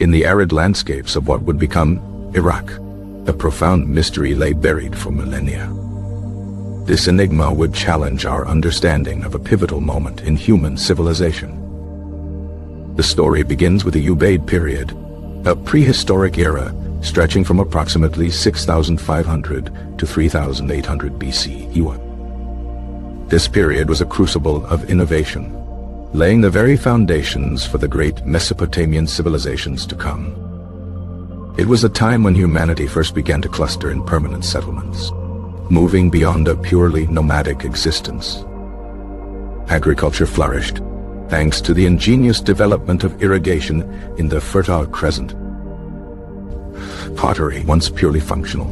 In the arid landscapes of what would become Iraq, a profound mystery lay buried for millennia. This enigma would challenge our understanding of a pivotal moment in human civilization. The story begins with the Ubaid period, a prehistoric era stretching from approximately 6,500 to 3,800 BC. This period was a crucible of innovation, laying the very foundations for the great Mesopotamian civilizations to come. It was a time when humanity first began to cluster in permanent settlements, moving beyond a purely nomadic existence. Agriculture flourished, thanks to the ingenious development of irrigation in the Fertile Crescent. Pottery, once purely functional,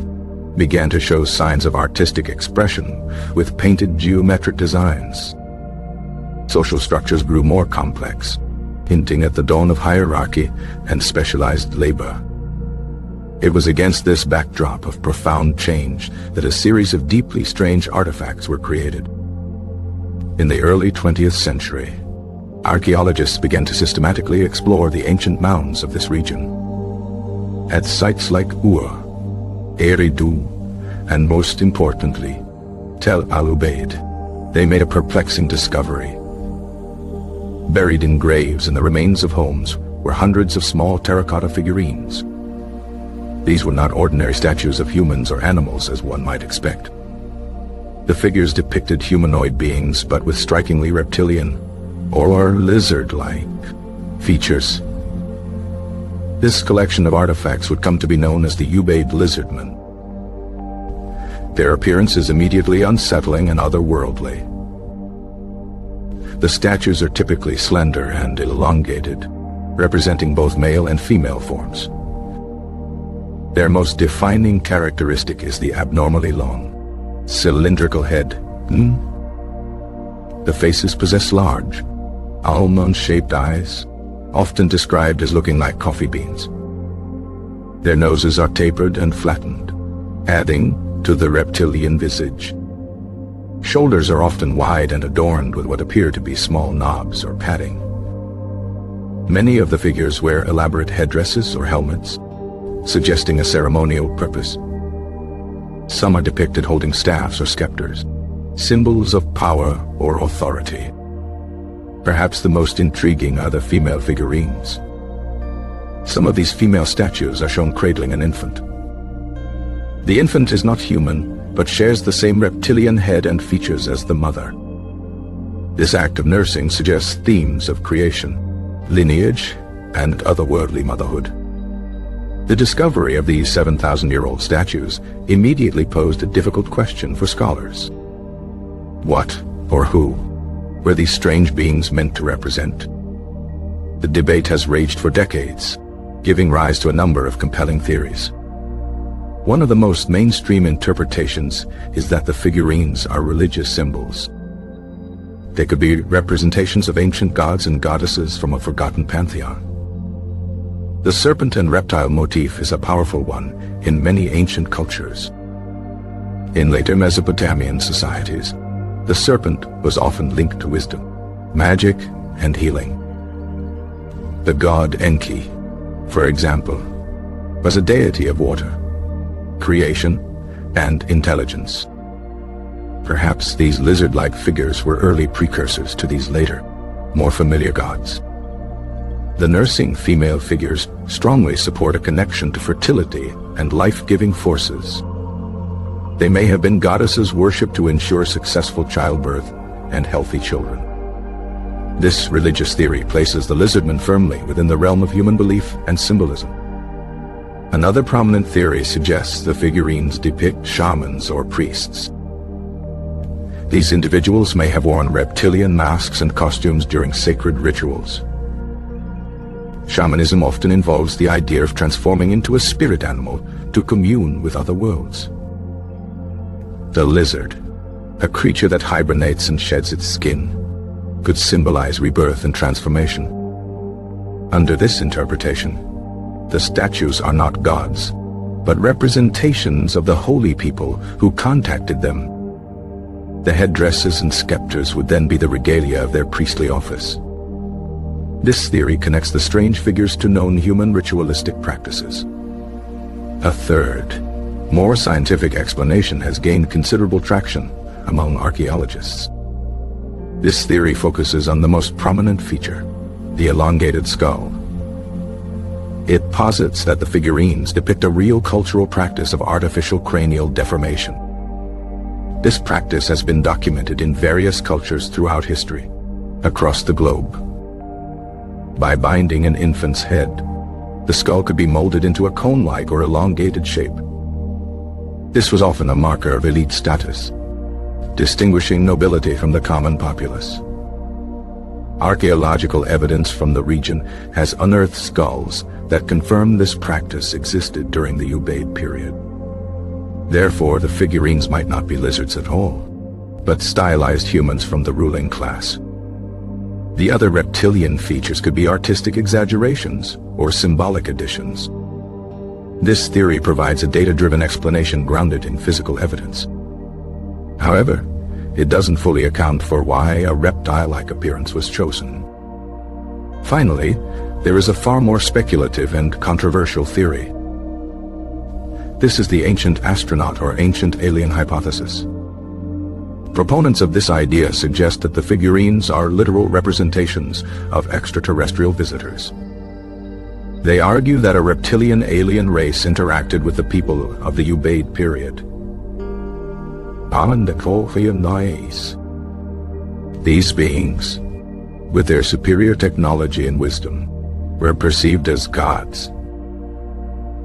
began to show signs of artistic expression with painted geometric designs. Social structures grew more complex, hinting at the dawn of hierarchy and specialized labor. It was against this backdrop of profound change that a series of deeply strange artifacts were created. In the early 20th century, archaeologists began to systematically explore the ancient mounds of this region. At sites like Ur, Eridu, and most importantly, Tel al-Ubaid, they made a perplexing discovery. Buried in graves and the remains of homes were hundreds of small terracotta figurines. These were not ordinary statues of humans or animals as one might expect. The figures depicted humanoid beings but with strikingly reptilian or lizard-like features. This collection of artifacts would come to be known as the Ubaid Lizardmen. Their appearance is immediately unsettling and otherworldly. The statues are typically slender and elongated, representing both male and female forms. Their most defining characteristic is the abnormally long, cylindrical head. The faces possess large, almond-shaped eyes, often described as looking like coffee beans. Their noses are tapered and flattened, adding to the reptilian visage. Shoulders are often wide and adorned with what appear to be small knobs or padding. Many of the figures wear elaborate headdresses or helmets, suggesting a ceremonial purpose. Some are depicted holding staffs or scepters, symbols of power or authority. Perhaps the most intriguing are the female figurines. Some of these female statues are shown cradling an infant. The infant is not human, but shares the same reptilian head and features as the mother. This act of nursing suggests themes of creation, lineage, and otherworldly motherhood. The discovery of these 7,000-year-old statues immediately posed a difficult question for scholars. What, or who, were these strange beings meant to represent? The debate has raged for decades, giving rise to a number of compelling theories. One of the most mainstream interpretations is that the figurines are religious symbols. They could be representations of ancient gods and goddesses from a forgotten pantheon. The serpent and reptile motif is a powerful one in many ancient cultures. In later Mesopotamian societies, the serpent was often linked to wisdom, magic, and healing. The god Enki, for example, was a deity of water, creation, and intelligence. Perhaps these lizard-like figures were early precursors to these later, more familiar gods. The nursing female figures strongly support a connection to fertility and life-giving forces. They may have been goddesses worshipped to ensure successful childbirth and healthy children. This religious theory places the lizardmen firmly within the realm of human belief and symbolism. Another prominent theory suggests the figurines depict shamans or priests. These individuals may have worn reptilian masks and costumes during sacred rituals. Shamanism often involves the idea of transforming into a spirit animal to commune with other worlds. The lizard, a creature that hibernates and sheds its skin, could symbolize rebirth and transformation. Under this interpretation, the statues are not gods, but representations of the holy people who contacted them. The headdresses and scepters would then be the regalia of their priestly office. This theory connects the strange figures to known human ritualistic practices. A third, more scientific explanation has gained considerable traction among archaeologists. This theory focuses on the most prominent feature, the elongated skull. It posits that the figurines depict a real cultural practice of artificial cranial deformation. This practice has been documented in various cultures throughout history, across the globe. By binding an infant's head, the skull could be molded into a cone-like or elongated shape. This was often a marker of elite status, distinguishing nobility from the common populace. Archaeological evidence from the region has unearthed skulls that confirm this practice existed during the Ubaid period. Therefore, the figurines might not be lizards at all, but stylized humans from the ruling class. The other reptilian features could be artistic exaggerations or symbolic additions. This theory provides a data-driven explanation grounded in physical evidence. However, it doesn't fully account for why a reptile-like appearance was chosen. Finally, there is a far more speculative and controversial theory. This is the ancient astronaut or ancient alien hypothesis. Proponents of this idea suggest that the figurines are literal representations of extraterrestrial visitors. They argue that a reptilian alien race interacted with the people of the Ubaid period. These beings, with their superior technology and wisdom, were perceived as gods.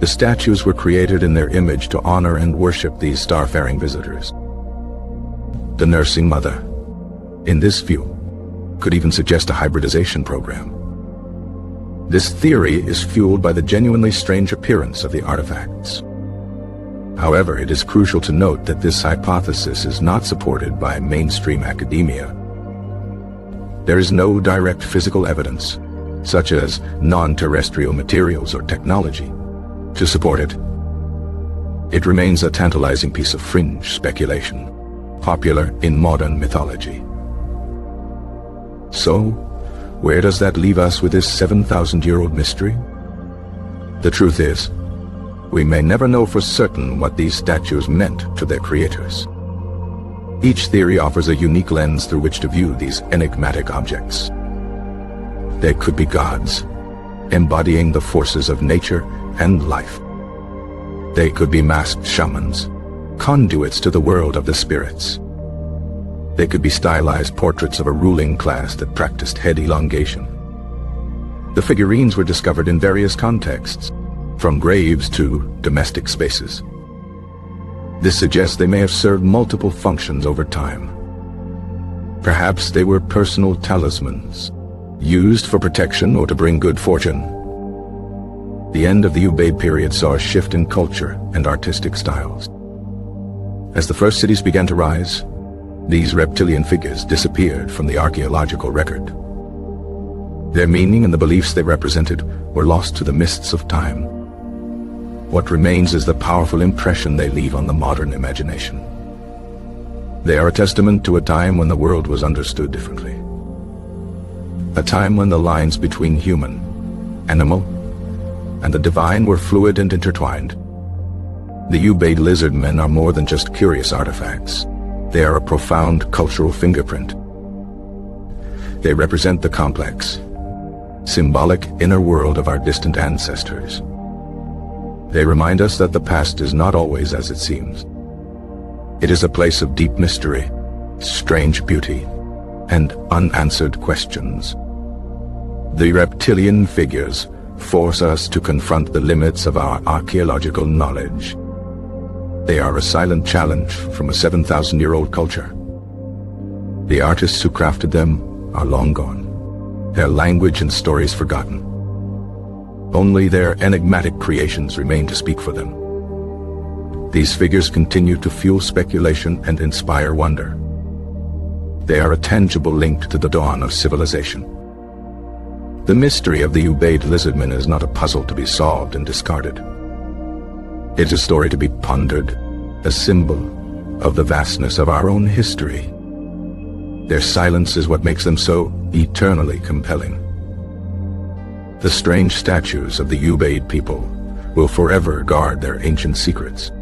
The statues were created in their image to honor and worship these starfaring visitors. The nursing mother, in this view, could even suggest a hybridization program. This theory is fueled by the genuinely strange appearance of the artifacts. However, it is crucial to note that this hypothesis is not supported by mainstream academia. There is no direct physical evidence, such as non-terrestrial materials or technology, to support it. It remains a tantalizing piece of fringe speculation, popular in modern mythology. So, where does that leave us with this 7,000-year-old mystery? The truth is, we may never know for certain what these statues meant to their creators. Each theory offers a unique lens through which to view these enigmatic objects. They could be gods, embodying the forces of nature and life. They could be masked shamans, conduits to the world of the spirits. They could be stylized portraits of a ruling class that practiced head elongation. The figurines were discovered in various contexts, from graves to domestic spaces. This suggests they may have served multiple functions over time. Perhaps they were personal talismans, used for protection or to bring good fortune. The end of the Ubaid period saw a shift in culture and artistic styles. As the first cities began to rise, these reptilian figures disappeared from the archaeological record. Their meaning and the beliefs they represented were lost to the mists of time. What remains is the powerful impression they leave on the modern imagination. They are a testament to a time when the world was understood differently. A time when the lines between human, animal, and the divine were fluid and intertwined. The Ubaid Lizardmen are more than just curious artifacts. They are a profound cultural fingerprint. They represent the complex, symbolic inner world of our distant ancestors. They remind us that the past is not always as it seems. It is a place of deep mystery, strange beauty, and unanswered questions. The reptilian figures force us to confront the limits of our archaeological knowledge. They are a silent challenge from a 7,000-year-old culture. The artists who crafted them are long gone, their language and stories forgotten. Only their enigmatic creations remain to speak for them. These figures continue to fuel speculation and inspire wonder. They are a tangible link to the dawn of civilization. The mystery of the Ubaid Lizardmen is not a puzzle to be solved and discarded. It is a story to be pondered, a symbol of the vastness of our own history. Their silence is what makes them so eternally compelling. The strange statues of the Ubaid people will forever guard their ancient secrets.